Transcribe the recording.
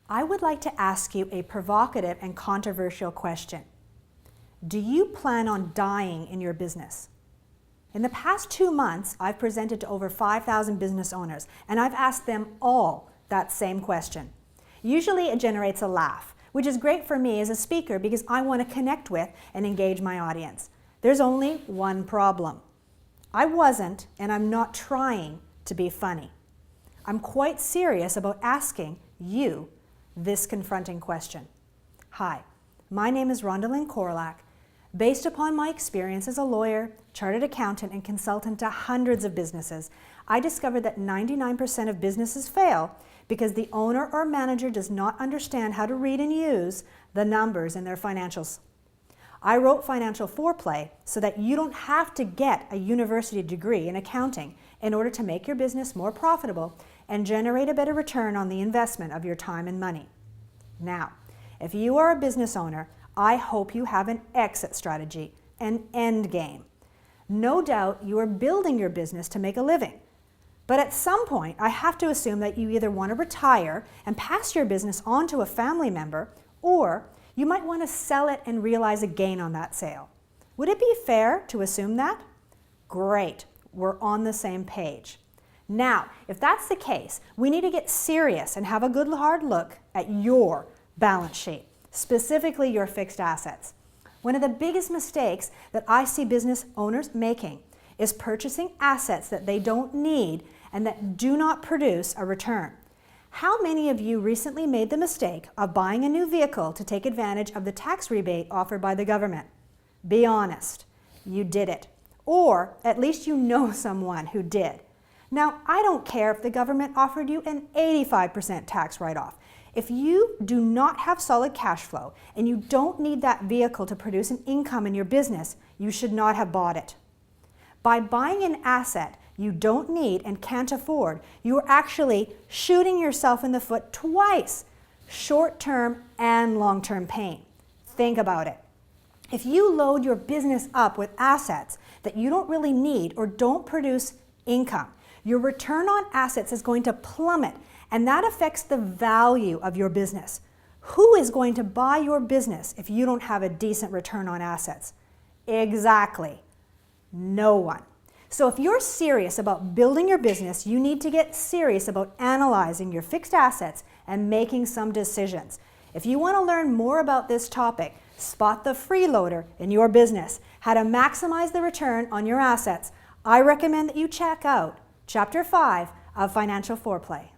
I would like to ask you a provocative and controversial question. Do you plan on dying in your business? In the past 2 months, I've presented to over 5,000 business owners, and I've asked them all that same question. Usually it generates a laugh, which is great for me as a speaker because I want to connect with and engage my audience. There's only one problem. I wasn't, and I'm not trying to be funny. I'm quite serious about asking you this confronting question. Hi, my name is Rhondalynn Korolak. Based upon my experience as a lawyer, chartered accountant, and consultant to hundreds of businesses, I discovered that 99% of businesses fail because the owner or manager does not understand how to read and use the numbers in their financials. I wrote Financial Foreplay so that you don't have to get a university degree in accounting in order to make your business more profitable and generate a better return on the investment of your time and money. Now, if you are a business owner, I hope you have an exit strategy, an end game. No doubt you are building your business to make a living. But at some point, I have to assume that you either want to retire and pass your business on to a family member, or you might want to sell it and realize a gain on that sale. Would it be fair to assume that? Great, we're on the same page. Now, if that's the case, we need to get serious and have a good hard look at your balance sheet, specifically your fixed assets. One of the biggest mistakes that I see business owners making is purchasing assets that they don't need and that do not produce a return. How many of you recently made the mistake of buying a new vehicle to take advantage of the tax rebate offered by the government? Be honest, you did it. Or at least you know someone who did. Now, I don't care if the government offered you an 85% tax write-off. If you do not have solid cash flow and you don't need that vehicle to produce an income in your business, you should not have bought it. By buying an asset you don't need and can't afford, you are actually shooting yourself in the foot twice, short-term and long-term pain. Think about it. If you load your business up with assets that you don't really need or don't produce income, your return on assets is going to plummet, and that affects the value of your business. Who is going to buy your business if you don't have a decent return on assets? Exactly, no one. So if you're serious about building your business, you need to get serious about analyzing your fixed assets and making some decisions. If you want to learn more about this topic, spot the freeloader in your business, how to maximize the return on your assets, I recommend that you check out Chapter 5 of Financial Foreplay.